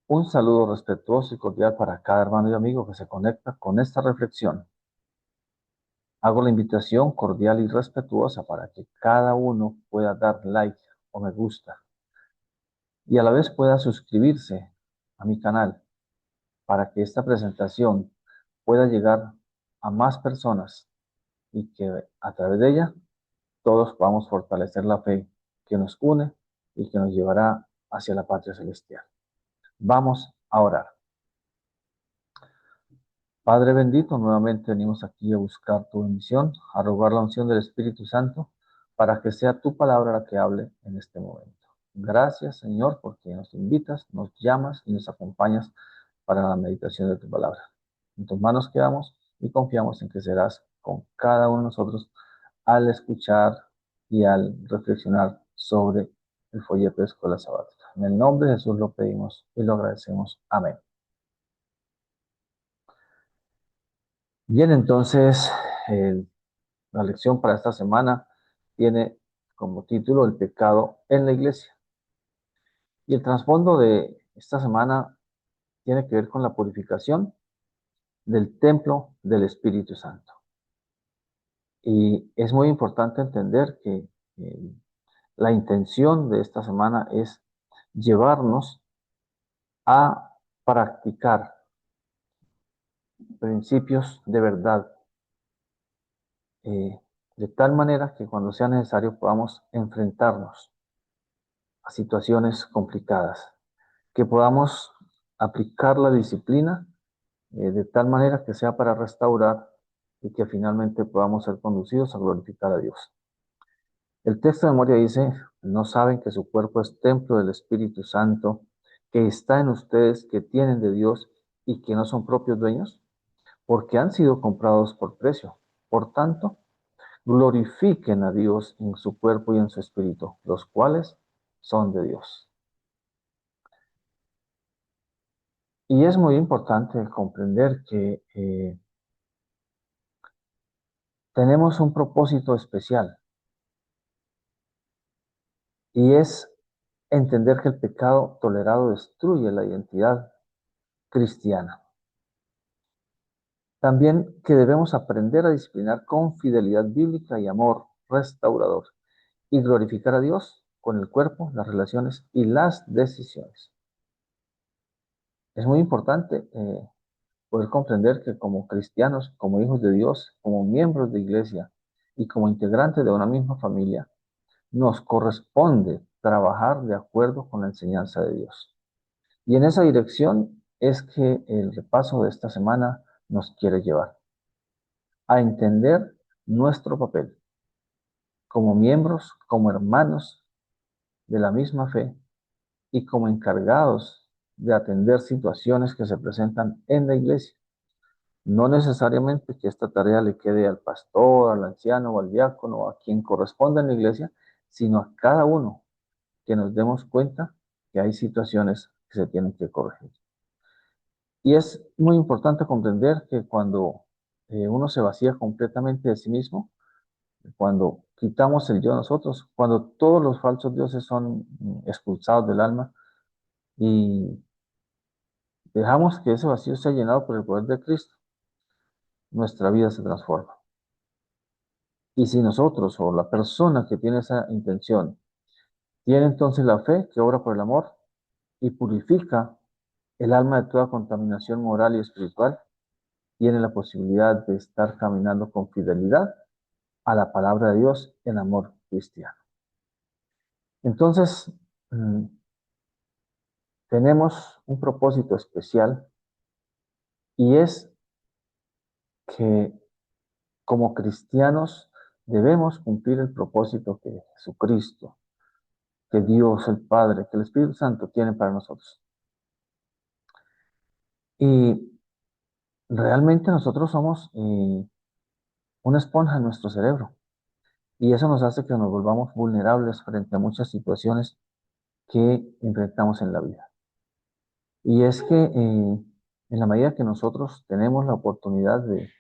Un saludo respetuoso y cordial para cada hermano y amigo que se conecta con esta reflexión. Hago la invitación cordial y respetuosa para que cada uno pueda dar like o me gusta y a la vez pueda suscribirse a mi canal para que esta presentación pueda llegar a más personas y que a través de ella todos podamos fortalecer la fe que nos une y que nos llevará hacia la patria celestial. Vamos a orar. Padre bendito, nuevamente venimos aquí a buscar tu bendición, a rogar la unción del Espíritu Santo, para que sea tu palabra la que hable en este momento. Gracias, Señor, porque nos invitas, nos llamas y nos acompañas para la meditación de tu palabra. En tus manos quedamos y confiamos en que serás con cada uno de nosotros al escuchar y al reflexionar sobre el folleto de Escuela Sabática. En el nombre de Jesús lo pedimos y lo agradecemos. Amén. Bien, entonces, la lección para esta semana tiene como título El pecado en la iglesia. Y el trasfondo de esta semana tiene que ver con la purificación del templo del Espíritu Santo. Y es muy importante entender que la intención de esta semana es llevarnos a practicar principios de verdad, de tal manera que cuando sea necesario podamos enfrentarnos a situaciones complicadas, que podamos aplicar la disciplina de tal manera que sea para restaurar y que finalmente podamos ser conducidos a glorificar a Dios. El texto de memoria dice, ¿no saben que su cuerpo es templo del Espíritu Santo, que está en ustedes, que tienen de Dios y que no son propios dueños? Porque han sido comprados por precio. Por tanto, glorifiquen a Dios en su cuerpo y en su espíritu, los cuales son de Dios. Y es muy importante comprender que tenemos un propósito especial y es entender que el pecado tolerado destruye la identidad cristiana. También que debemos aprender a disciplinar con fidelidad bíblica y amor restaurador y glorificar a Dios con el cuerpo, las relaciones y las decisiones. Es muy importante poder comprender que como cristianos, como hijos de Dios, como miembros de iglesia y como integrantes de una misma familia, nos corresponde trabajar de acuerdo con la enseñanza de Dios. Y en esa dirección es que el repaso de esta semana nos quiere llevar a entender nuestro papel como miembros, como hermanos de la misma fe y como encargados de atender situaciones que se presentan en la iglesia. No necesariamente que esta tarea le quede al pastor, al anciano o al diácono o a quien corresponda en la iglesia, sino a cada uno que nos demos cuenta que hay situaciones que se tienen que corregir. Y es muy importante comprender que cuando uno se vacía completamente de sí mismo, cuando quitamos el yo de nosotros, cuando todos los falsos dioses son expulsados del alma y dejamos que ese vacío sea llenado por el poder de Cristo, nuestra vida se transforma. Y si nosotros o la persona que tiene esa intención tiene entonces la fe que obra por el amor y purifica el alma de toda contaminación moral y espiritual, tiene la posibilidad de estar caminando con fidelidad a la palabra de Dios en amor cristiano. Entonces, tenemos un propósito especial y es que como cristianos debemos cumplir el propósito que Jesucristo, que Dios el Padre, que el Espíritu Santo tiene para nosotros. Y realmente nosotros somos una esponja en nuestro cerebro y eso nos hace que nos volvamos vulnerables frente a muchas situaciones que enfrentamos en la vida. Y es que en la medida que nosotros tenemos la oportunidad de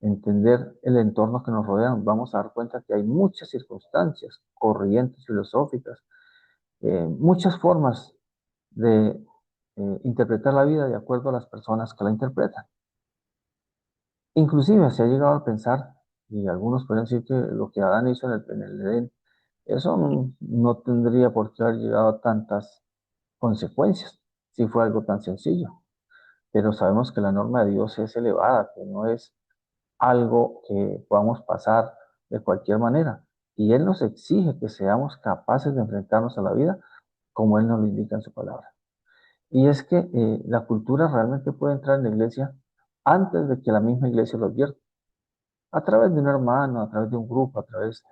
entender el entorno que nos rodea, nos vamos a dar cuenta que hay muchas circunstancias, corrientes filosóficas, muchas formas de interpretar la vida de acuerdo a las personas que la interpretan. Inclusive se ha llegado a pensar, y algunos pueden decir que lo que Adán hizo en el Edén, eso no tendría por qué haber llegado a tantas consecuencias, si fue algo tan sencillo. Pero sabemos que la norma de Dios es elevada, que no es algo que podamos pasar de cualquier manera. Y Él nos exige que seamos capaces de enfrentarnos a la vida como Él nos lo indica en su palabra. Y es que la cultura realmente puede entrar en la iglesia antes de que la misma iglesia lo advierta, a través de un hermano, a través de un grupo, a través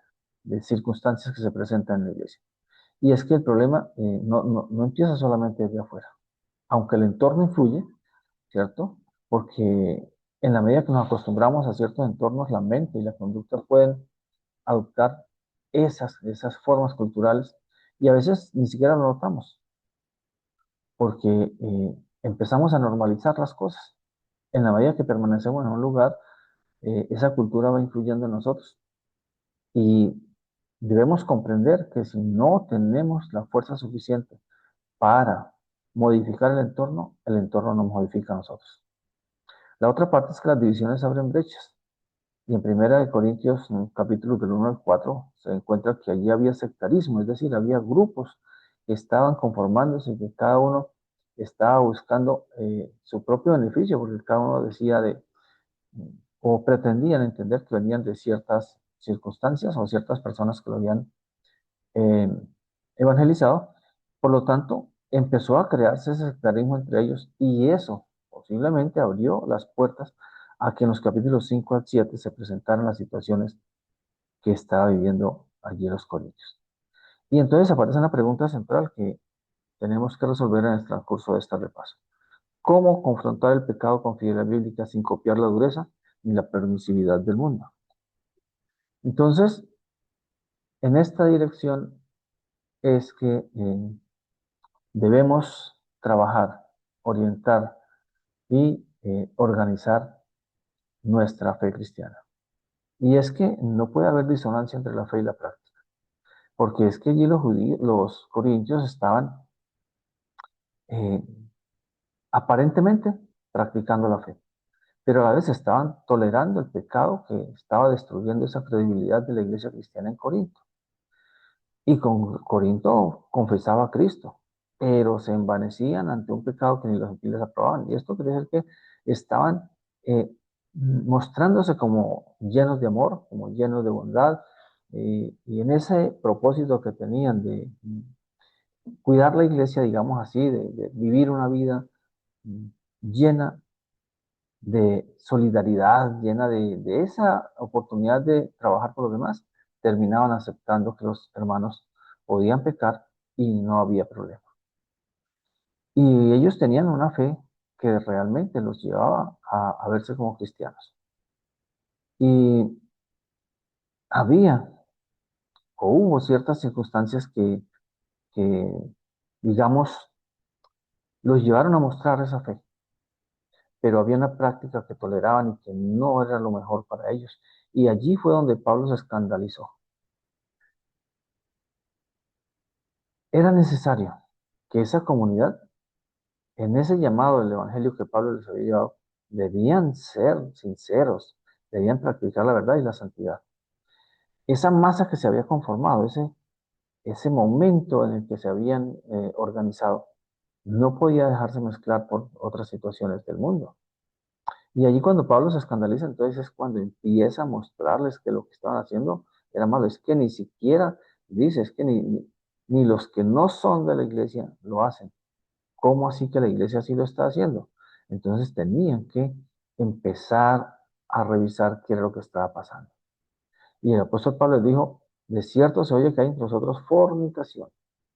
de circunstancias que se presentan en la iglesia. Y es que el problema no empieza solamente desde afuera, aunque el entorno influye, ¿cierto? Porque en la medida que nos acostumbramos a ciertos entornos, la mente y la conducta pueden adoptar esas formas culturales y a veces ni siquiera lo notamos, porque empezamos a normalizar las cosas. En la medida que permanecemos en un lugar, esa cultura va influyendo en nosotros y debemos comprender que si no tenemos la fuerza suficiente para modificar el entorno nos modifica a nosotros. La otra parte es que las divisiones abren brechas. Y en Primera de Corintios, en capítulo del 1 al 4, se encuentra que allí había sectarismo, es decir, había grupos que estaban conformándose y que cada uno estaba buscando su propio beneficio, porque cada uno decía o pretendían entender que venían de ciertas circunstancias o ciertas personas que lo habían eh, evangelizado. Por lo tanto, empezó a crearse ese sectarismo entre ellos y eso posiblemente abrió las puertas a que en los capítulos 5 al 7 se presentaran las situaciones que estaba viviendo allí los corintios. Y entonces aparece una pregunta central que tenemos que resolver en el transcurso de este repaso. ¿Cómo confrontar el pecado con fidelidad bíblica sin copiar la dureza ni la permisividad del mundo? Entonces, en esta dirección es que debemos trabajar, orientar y organizar nuestra fe cristiana. Y es que no puede haber disonancia entre la fe y la práctica, porque es que allí los corintios estaban eh, aparentemente practicando la fe, pero a la vez estaban tolerando el pecado que estaba destruyendo esa credibilidad de la iglesia cristiana en Corinto. Y con Corinto confesaba a Cristo, pero se envanecían ante un pecado que ni los gentiles aprobaban. Y esto quiere decir que estaban eh, mostrándose como llenos de amor, como llenos de bondad, y en ese propósito que tenían de cuidar la iglesia, digamos así, de vivir una vida mm, llena de solidaridad, llena de esa oportunidad de trabajar por los demás, terminaban aceptando que los hermanos podían pecar y no había problema. Y ellos tenían una fe que realmente los llevaba a verse como cristianos. Y había o hubo ciertas circunstancias que digamos, los llevaron a mostrar esa fe, pero había una práctica que toleraban y que no era lo mejor para ellos. Y allí fue donde Pablo se escandalizó. Era necesario que esa comunidad, en ese llamado del Evangelio que Pablo les había llevado, debían ser sinceros, debían practicar la verdad y la santidad. Esa masa que se había conformado, ese momento en el que se habían organizado, no podía dejarse mezclar por otras situaciones del mundo. Y allí cuando Pablo se escandaliza, entonces es cuando empieza a mostrarles que lo que estaban haciendo era malo. Es que ni siquiera dice, es que ni los que no son de la iglesia lo hacen. ¿Cómo así que la iglesia sí lo está haciendo? Entonces tenían que empezar a revisar qué era lo que estaba pasando. Y el apóstol Pablo les dijo, de cierto se oye que hay entre vosotros fornicación.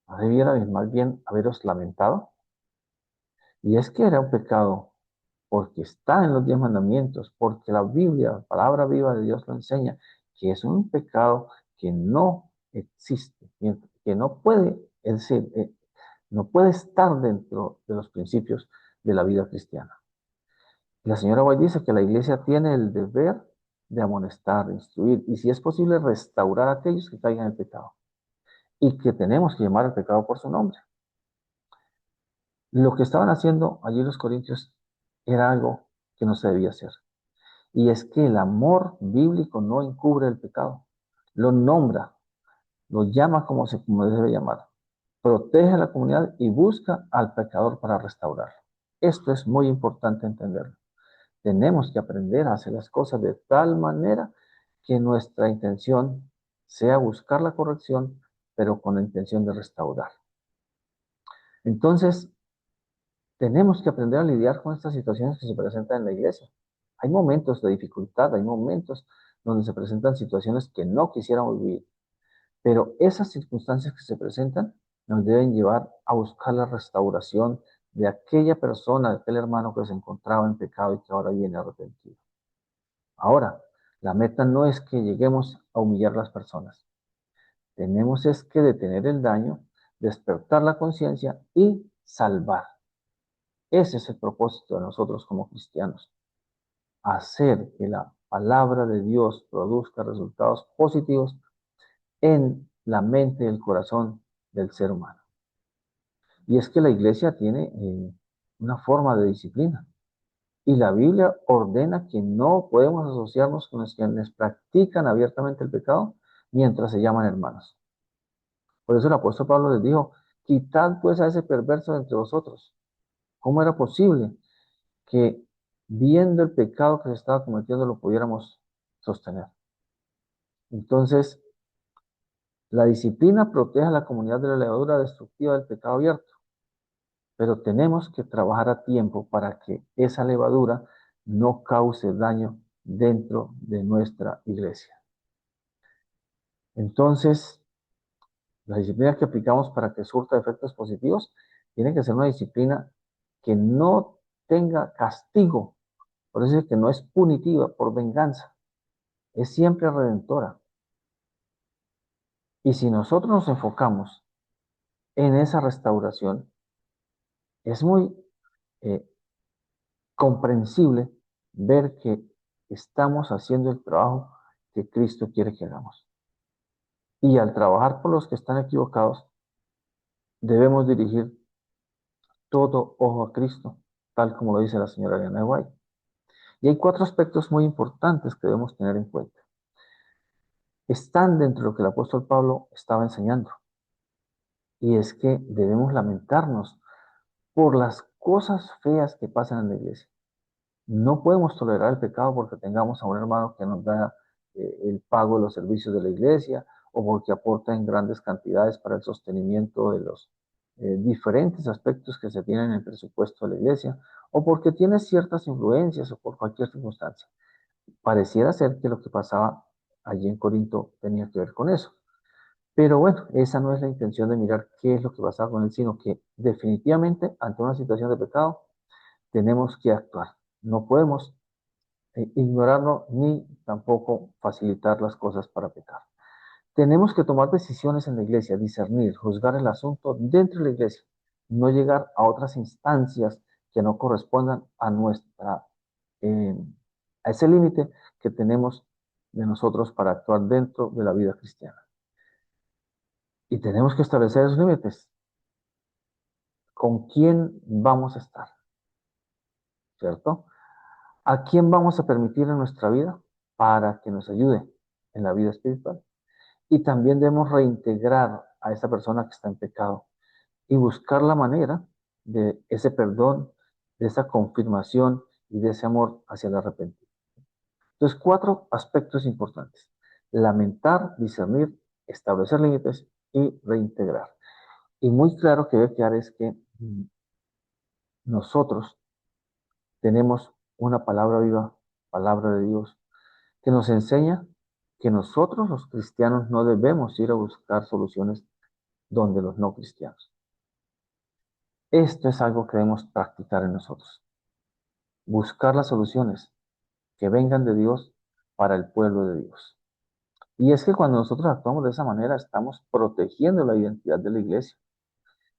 ¿No debierais más bien haberos lamentado? Y es que era un pecado porque está en los 10 mandamientos, porque la Biblia, la palabra viva de Dios lo enseña, que es un pecado que no existe, que no puede, es decir, no puede estar dentro de los principios de la vida cristiana. La señora White dice que la iglesia tiene el deber de amonestar, de instruir y si es posible restaurar a aquellos que caigan en el pecado y que tenemos que llamar al pecado por su nombre. Lo que estaban haciendo allí los corintios era algo que no se debía hacer. Y es que el amor bíblico no encubre el pecado, lo nombra, lo llama como debe llamar, protege a la comunidad y busca al pecador para restaurarlo. Esto es muy importante entenderlo. Tenemos que aprender a hacer las cosas de tal manera que nuestra intención sea buscar la corrección, pero con la intención de restaurar. Entonces, tenemos que aprender a lidiar con estas situaciones que se presentan en la iglesia. Hay momentos de dificultad, hay momentos donde se presentan situaciones que no quisiéramos vivir, pero esas circunstancias que se presentan nos deben llevar a buscar la restauración de aquella persona, de aquel hermano que se encontraba en pecado y que ahora viene arrepentido. Ahora, la meta no es que lleguemos a humillar a las personas. Tenemos es que detener el daño, despertar la conciencia y salvar. Ese es el propósito de nosotros como cristianos. Hacer que la palabra de Dios produzca resultados positivos en la mente y el corazón del ser humano. Y es que la iglesia tiene una forma de disciplina. Y la Biblia ordena que no podemos asociarnos con los quienes practican abiertamente el pecado mientras se llaman hermanos. Por eso el apóstol Pablo les dijo, quitad pues a ese perverso de entre vosotros. ¿Cómo era posible que viendo el pecado que se estaba cometiendo lo pudiéramos sostener? Entonces, la disciplina protege a la comunidad de la levadura destructiva del pecado abierto, pero tenemos que trabajar a tiempo para que esa levadura no cause daño dentro de nuestra iglesia. Entonces, la disciplina que aplicamos para que surta efectos positivos tiene que ser una disciplina que no tenga castigo, por eso es que no es punitiva por venganza, es siempre redentora. Y si nosotros nos enfocamos en esa restauración, es muy eh, comprensible ver que estamos haciendo el trabajo que Cristo quiere que hagamos. Y al trabajar por los que están equivocados, debemos dirigir todo ojo a Cristo, tal como lo dice la señora Elena White. Y hay cuatro aspectos muy importantes que debemos tener en cuenta. Están dentro de lo que el apóstol Pablo estaba enseñando. Y es que debemos lamentarnos por las cosas feas que pasan en la iglesia. No podemos tolerar el pecado porque tengamos a un hermano que nos da el pago de los servicios de la iglesia o porque aporta en grandes cantidades para el sostenimiento de los diferentes aspectos que se tienen en el presupuesto de la iglesia o porque tiene ciertas influencias o por cualquier circunstancia. Pareciera ser que lo que pasaba allí en Corinto tenía que ver con eso. Pero bueno, esa no es la intención de mirar qué es lo que pasaba con él, sino que definitivamente ante una situación de pecado tenemos que actuar. No podemos ignorarlo ni tampoco facilitar las cosas para pecar. Tenemos que tomar decisiones en la iglesia, discernir, juzgar el asunto dentro de la iglesia, no llegar a otras instancias que no correspondan a eh, a ese límite que tenemos de nosotros para actuar dentro de la vida cristiana. Y tenemos que establecer esos límites. ¿Con quién vamos a estar? ¿Cierto? ¿A quién vamos a permitir en nuestra vida para que nos ayude en la vida espiritual? Y también debemos reintegrar a esa persona que está en pecado y buscar la manera de ese perdón, de esa confirmación y de ese amor hacia el arrepentimiento. Entonces, cuatro aspectos importantes. Lamentar, discernir, establecer límites y reintegrar. Y muy claro que debe quedar es que nosotros tenemos una palabra viva, palabra de Dios, que nos enseña que nosotros los cristianos no debemos ir a buscar soluciones donde los no cristianos. Esto es algo que debemos practicar en nosotros. Buscar las soluciones que vengan de Dios para el pueblo de Dios. Y es que cuando nosotros actuamos de esa manera, estamos protegiendo la identidad de la iglesia.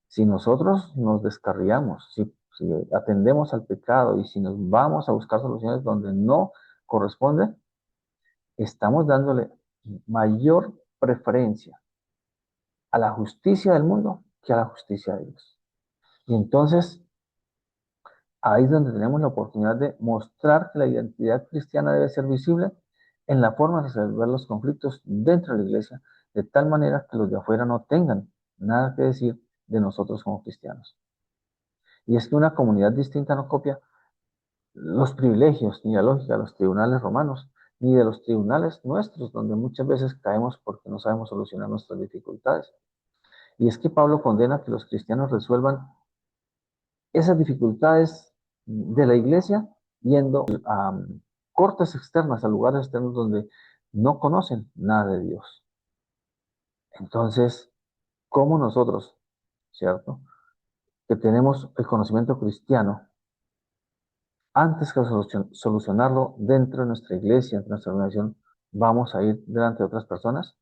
Si nosotros nos descarriamos, si atendemos al pecado y si nos vamos a buscar soluciones donde no corresponde, estamos dándole mayor preferencia a la justicia del mundo que a la justicia de Dios. Y entonces, ahí es donde tenemos la oportunidad de mostrar que la identidad cristiana debe ser visible en la forma de resolver los conflictos dentro de la iglesia, de tal manera que los de afuera no tengan nada que decir de nosotros como cristianos. Y es que una comunidad distinta no copia los privilegios ni la lógica de los tribunales romanos, ni de los tribunales nuestros, donde muchas veces caemos porque no sabemos solucionar nuestras dificultades. Y es que Pablo condena que los cristianos resuelvan esas dificultades de la iglesia yendo a cortes externas, a lugares externos donde no conocen nada de Dios. Entonces, ¿cómo nosotros, cierto, que tenemos el conocimiento cristiano, antes que solucionarlo dentro de nuestra iglesia, de nuestra organización, vamos a ir delante de otras personas?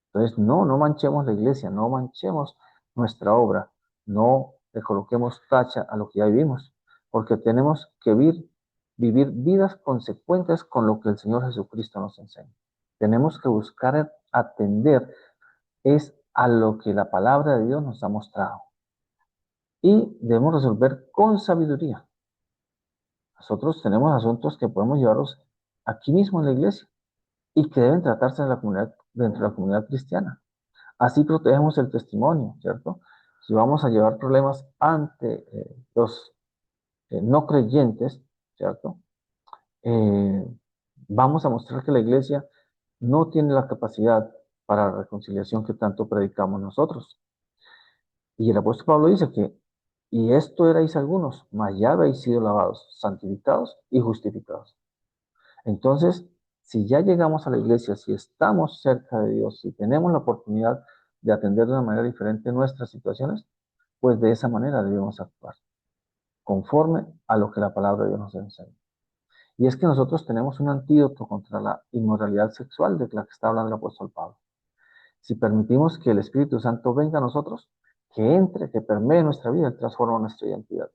Entonces, no manchemos la iglesia, no manchemos nuestra obra, no le coloquemos tacha a lo que ya vivimos, porque tenemos que vivir vidas consecuentes con lo que el Señor Jesucristo nos enseña. Tenemos que buscar atender es a lo que la palabra de Dios nos ha mostrado y debemos resolver con sabiduría. Nosotros tenemos asuntos que podemos llevarlos aquí mismo en la iglesia y que deben tratarse en la comunidad, dentro de la comunidad cristiana. Así protegemos el testimonio, ¿cierto? Si vamos a llevar problemas ante los no creyentes, ¿cierto? Eh, Vamos a mostrar que la iglesia no tiene la capacidad para la reconciliación que tanto predicamos nosotros. Y el apóstol Pablo dice que, y esto erais algunos, mas ya habéis sido lavados, santificados y justificados. Entonces, si ya llegamos a la iglesia, si estamos cerca de Dios, si tenemos la oportunidad de atender de una manera diferente nuestras situaciones, pues de esa manera debemos actuar, conforme a lo que la palabra de Dios nos enseña. Y es que nosotros tenemos un antídoto contra la inmoralidad sexual de la que está hablando el apóstol Pablo. Si permitimos que el Espíritu Santo venga a nosotros, que entre, que permee nuestra vida, Él transforma nuestra identidad.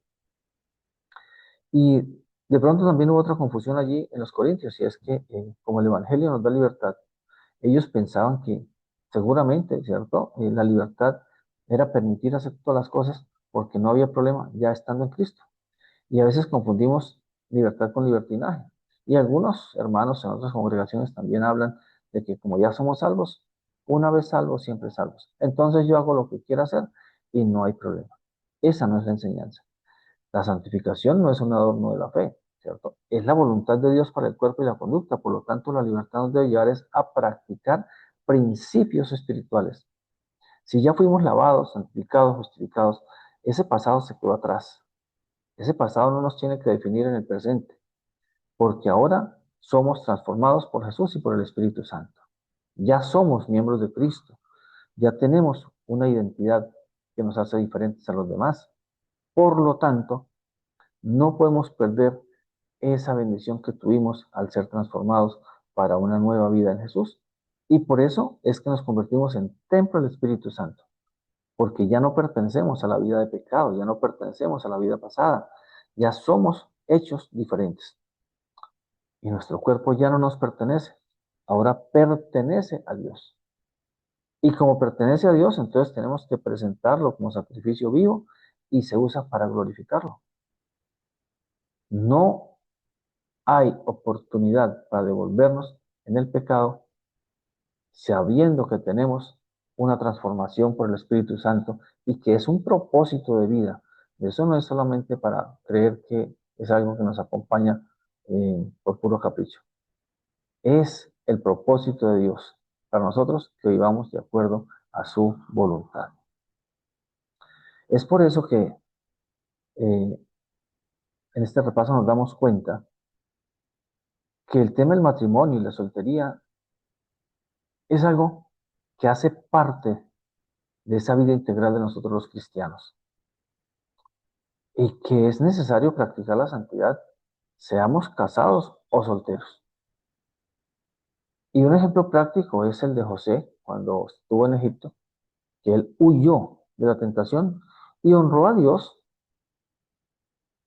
Y de pronto también hubo otra confusión allí en los Corintios, y es que como el Evangelio nos da libertad, ellos pensaban que seguramente, ¿cierto? La libertad era permitir hacer todas las cosas porque no había problema ya estando en Cristo. Y a veces confundimos libertad con libertinaje. Y algunos hermanos en otras congregaciones también hablan de que como ya somos salvos, una vez salvos, siempre salvos. Entonces yo hago lo que quiera hacer y no hay problema. Esa no es la enseñanza. La santificación no es un adorno de la fe, ¿cierto? Es la voluntad de Dios para el cuerpo y la conducta. Por lo tanto, la libertad nos debe llevar es a practicar principios espirituales. Si ya fuimos lavados, santificados, justificados, ese pasado se quedó atrás. Ese pasado no nos tiene que definir en el presente, porque ahora somos transformados por Jesús y por el Espíritu Santo. Ya somos miembros de Cristo, ya tenemos una identidad que nos hace diferentes a los demás. Por lo tanto, no podemos perder esa bendición que tuvimos al ser transformados para una nueva vida en Jesús. Y por eso es que nos convertimos en templo del Espíritu Santo, porque ya no pertenecemos a la vida de pecado, ya no pertenecemos a la vida pasada, ya somos hechos diferentes. Y nuestro cuerpo ya no nos pertenece, ahora pertenece a Dios. Y como pertenece a Dios, entonces tenemos que presentarlo como sacrificio vivo y se usa para glorificarlo. No hay oportunidad para devolvernos en el pecado sabiendo que tenemos una transformación por el Espíritu Santo y que es un propósito de vida. Eso no es solamente para creer que es algo que nos acompaña por puro capricho. Es el propósito de Dios para nosotros que vivamos de acuerdo a su voluntad. Es por eso que en este repaso nos damos cuenta que el tema del matrimonio y la soltería es algo que hace parte de esa vida integral de nosotros los cristianos y que es necesario practicar la santidad, seamos casados o solteros. Y un ejemplo práctico es el de José cuando estuvo en Egipto, que él huyó de la tentación y honró a Dios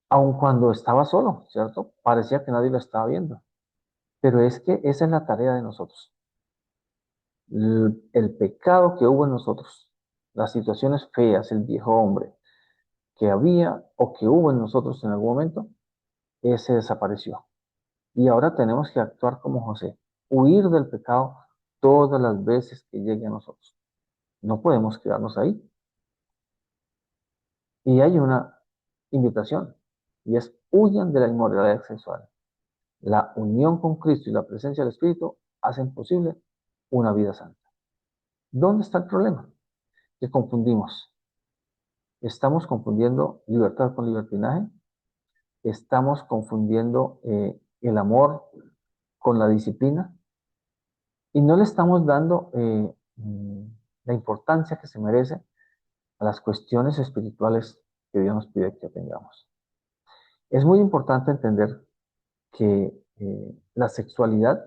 aun cuando estaba solo, ¿cierto? Parecía que nadie lo estaba viendo. Pero es que esa es la tarea de nosotros. El pecado que hubo en nosotros, las situaciones feas, el viejo hombre, que había o que hubo en nosotros en algún momento, ese desapareció. Y ahora tenemos que actuar como José, huir del pecado todas las veces que llegue a nosotros. No podemos quedarnos ahí. Y hay una invitación, y es huyan de la inmoralidad sexual. La unión con Cristo y la presencia del Espíritu hacen posible una vida santa. ¿Dónde está el problema? Que confundimos. Estamos confundiendo libertad con libertinaje. Estamos confundiendo el amor con la disciplina. Y no le estamos dando la importancia que se merece a las cuestiones espirituales que Dios nos pide que tengamos. Es muy importante entender que la sexualidad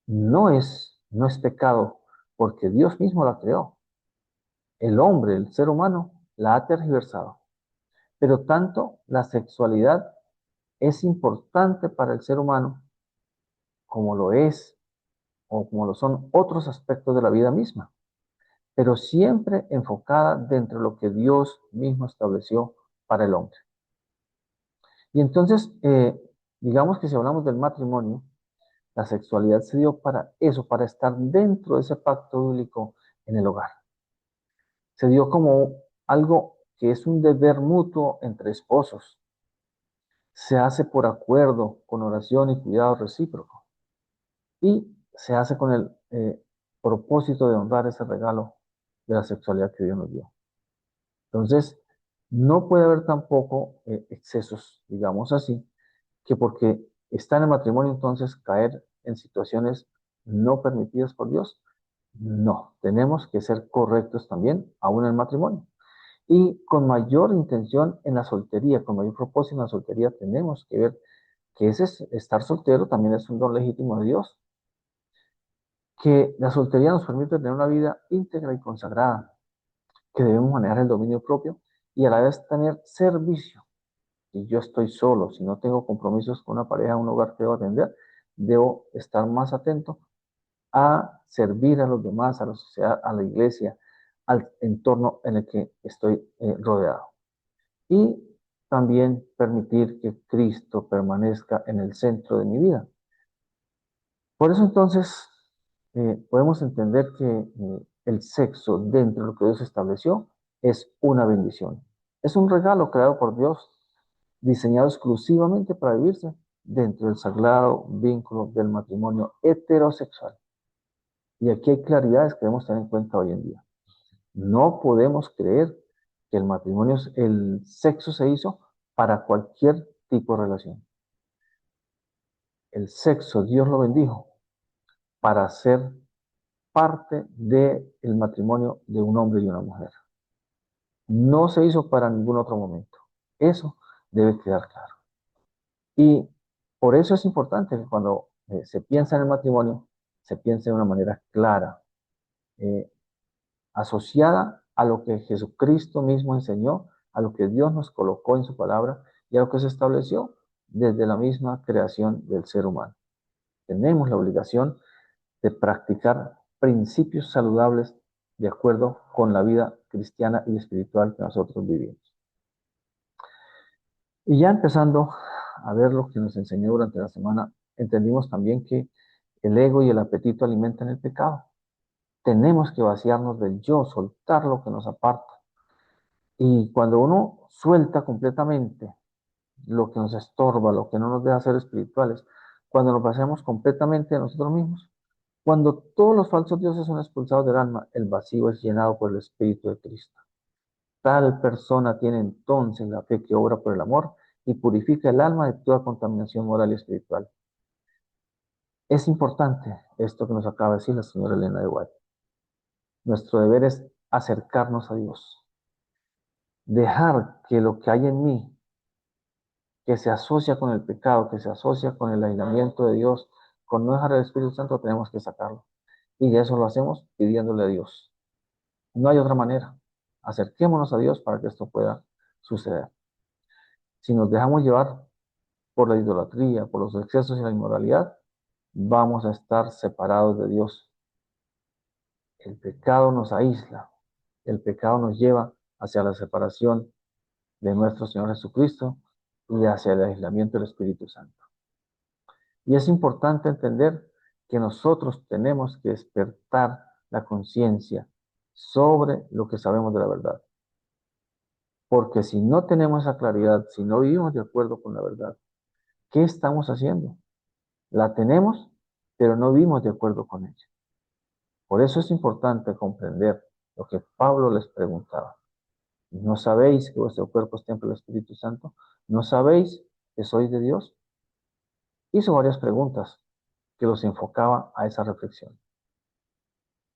no es pecado porque Dios mismo la creó. El hombre, el ser humano, la ha tergiversado. Pero tanto la sexualidad es importante para el ser humano como lo es o como lo son otros aspectos de la vida misma, pero siempre enfocada dentro de lo que Dios mismo estableció para el hombre. Y entonces, digamos que si hablamos del matrimonio, la sexualidad se dio para eso, para estar dentro de ese pacto bíblico en el hogar. Se dio como algo que es un deber mutuo entre esposos. Se hace por acuerdo, con oración y cuidado recíproco. Y se hace con el propósito de honrar ese regalo de la sexualidad que Dios nos dio. Entonces, no puede haber tampoco excesos, digamos así, que porque está en el matrimonio entonces caer en situaciones no permitidas por Dios. No, tenemos que ser correctos también, aún en el matrimonio. Y con mayor intención en la soltería, con mayor propósito en la soltería, tenemos que ver que estar soltero también es un don legítimo de Dios, que la soltería nos permite tener una vida íntegra y consagrada, que debemos manejar el dominio propio y a la vez tener servicio. Si yo estoy solo, si no tengo compromisos con una pareja, un hogar que debo atender, debo estar más atento a servir a los demás, a la sociedad, a la iglesia, al entorno en el que estoy rodeado. Y también permitir que Cristo permanezca en el centro de mi vida. Por eso entonces podemos entender que el sexo dentro de lo que Dios estableció es una bendición. Es un regalo creado por Dios, diseñado exclusivamente para vivirse dentro del sagrado vínculo del matrimonio heterosexual. Y aquí hay claridades que debemos tener en cuenta hoy en día. No podemos creer que el sexo se hizo para cualquier tipo de relación. El sexo Dios lo bendijo para ser parte del matrimonio de un hombre y una mujer. No se hizo para ningún otro momento. Eso debe quedar claro. Y por eso es importante que cuando se piensa en el matrimonio, se piense de una manera clara, eh, asociada a lo que Jesucristo mismo enseñó, a lo que Dios nos colocó en su palabra y a lo que se estableció desde la misma creación del ser humano. Tenemos la obligación de practicar principios saludables de acuerdo con la vida cristiana y espiritual que nosotros vivimos. Y ya empezando a ver lo que nos enseñó durante la semana, entendimos también que el ego y el apetito alimentan el pecado. Tenemos que vaciarnos del yo, soltar lo que nos aparta. Y cuando uno suelta completamente lo que nos estorba, lo que no nos deja ser espirituales, cuando nos vaciamos completamente de nosotros mismos, cuando todos los falsos dioses son expulsados del alma, el vacío es llenado por el Espíritu de Cristo. Tal persona tiene entonces la fe que obra por el amor y purifica el alma de toda contaminación moral y espiritual. Es importante esto que nos acaba de decir la señora Elena de White. Nuestro deber es acercarnos a Dios, dejar que lo que hay en mí, que se asocia con el pecado, que se asocia con el aislamiento de Dios, con no dejar el Espíritu Santo, tenemos que sacarlo. Y eso lo hacemos pidiéndole a Dios. No hay otra manera. Acerquémonos a Dios para que esto pueda suceder. Si nos dejamos llevar por la idolatría, por los excesos y la inmoralidad, vamos a estar separados de Dios. El pecado nos aísla, el pecado nos lleva hacia la separación de nuestro Señor Jesucristo y hacia el aislamiento del Espíritu Santo. Y es importante entender que nosotros tenemos que despertar la conciencia sobre lo que sabemos de la verdad. Porque si no tenemos esa claridad, si no vivimos de acuerdo con la verdad, ¿qué estamos haciendo? La tenemos, pero no vivimos de acuerdo con ella. Por eso es importante comprender lo que Pablo les preguntaba. ¿No sabéis que vuestro cuerpo es templo del Espíritu Santo? ¿No sabéis que sois de Dios? Hizo varias preguntas que los enfocaba a esa reflexión.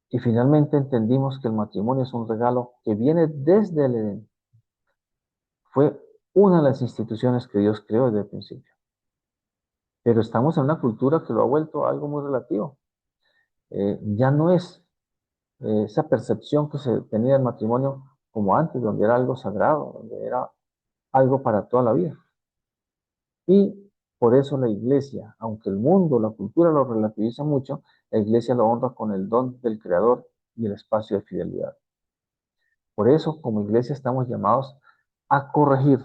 Y finalmente entendimos que el matrimonio es un regalo que viene desde el Edén. Fue una de las instituciones que Dios creó desde el principio. Pero estamos en una cultura que lo ha vuelto algo muy relativo. Ya no es esa percepción que se tenía del matrimonio como antes, donde era algo sagrado, donde era algo para toda la vida. Y por eso la iglesia, aunque el mundo, la cultura lo relativiza mucho, la iglesia lo honra con el don del Creador y el espacio de fidelidad. Por eso, como iglesia, estamos llamados a corregir,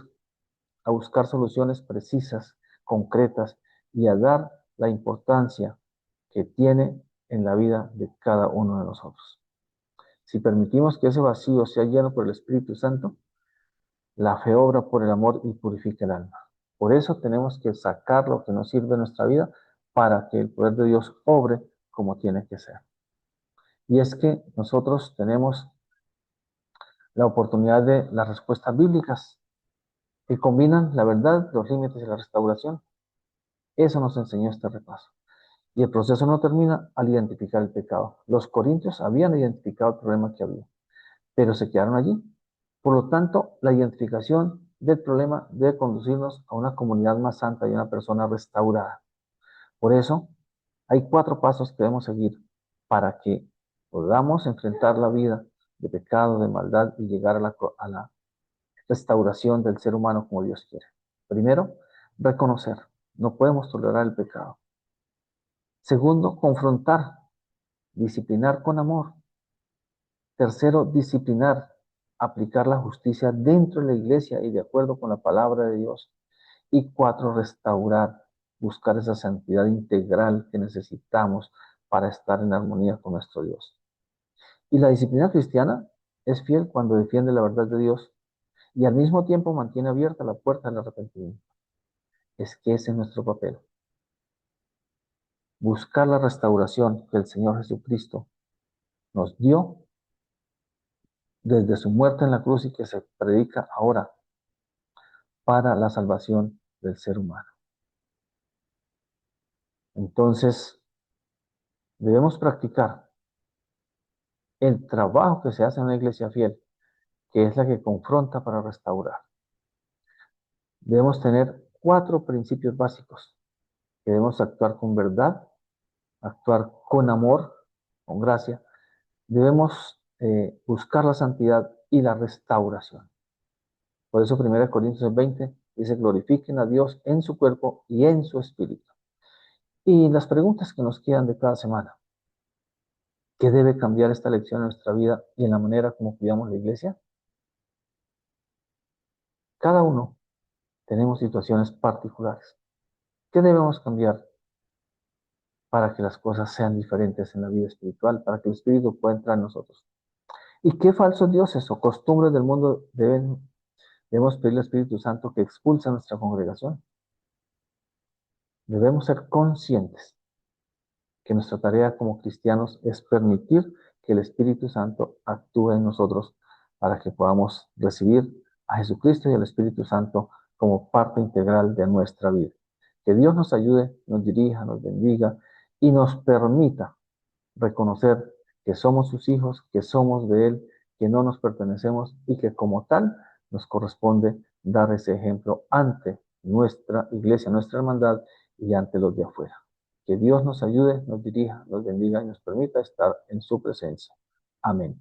a buscar soluciones precisas, concretas y a dar la importancia que tiene en la vida de cada uno de nosotros. Si permitimos que ese vacío sea lleno por el Espíritu Santo, la fe obra por el amor y purifica el alma. Por eso tenemos que sacar lo que nos sirve en nuestra vida para que el poder de Dios obre como tiene que ser. Y es que nosotros tenemos la oportunidad de las respuestas bíblicas que combinan la verdad, los límites y la restauración. Eso nos enseñó este repaso. Y el proceso no termina al identificar el pecado. Los corintios habían identificado el problema que había, pero se quedaron allí. Por lo tanto, la identificación del problema debe conducirnos a una comunidad más santa y una persona restaurada. Por eso, hay 4 pasos que debemos seguir para que podamos enfrentar la vida de pecado, de maldad y llegar a la restauración del ser humano como Dios quiere. Primero, reconocer. No podemos tolerar el pecado. Segundo, confrontar, disciplinar con amor. Tercero, disciplinar, aplicar la justicia dentro de la iglesia y de acuerdo con la palabra de Dios. Y 4, restaurar, buscar esa santidad integral que necesitamos para estar en armonía con nuestro Dios. Y la disciplina cristiana es fiel cuando defiende la verdad de Dios y al mismo tiempo mantiene abierta la puerta del arrepentimiento. Es que ese es nuestro papel. Buscar la restauración que el Señor Jesucristo nos dio desde su muerte en la cruz y que se predica ahora para la salvación del ser humano. Entonces, debemos practicar el trabajo que se hace en una iglesia fiel, que es la que confronta para restaurar. Debemos tener 4 principios básicos. Debemos actuar con verdad, actuar con amor, con gracia. Debemos buscar la santidad y la restauración. Por eso 1 Corintios 20 dice, glorifiquen a Dios en su cuerpo y en su espíritu. Y las preguntas que nos quedan de cada semana. ¿Qué debe cambiar esta lección en nuestra vida y en la manera como cuidamos la iglesia? Cada uno tenemos situaciones particulares. ¿Qué debemos cambiar para que las cosas sean diferentes en la vida espiritual, para que el Espíritu pueda entrar en nosotros? ¿Y qué falsos dioses o costumbres del mundo debemos pedirle al Espíritu Santo que expulse a nuestra congregación? Debemos ser conscientes que nuestra tarea como cristianos es permitir que el Espíritu Santo actúe en nosotros para que podamos recibir a Jesucristo y al Espíritu Santo como parte integral de nuestra vida. Que Dios nos ayude, nos dirija, nos bendiga y nos permita reconocer que somos sus hijos, que somos de Él, que no nos pertenecemos y que como tal nos corresponde dar ese ejemplo ante nuestra iglesia, nuestra hermandad y ante los de afuera. Que Dios nos ayude, nos dirija, nos bendiga y nos permita estar en su presencia. Amén.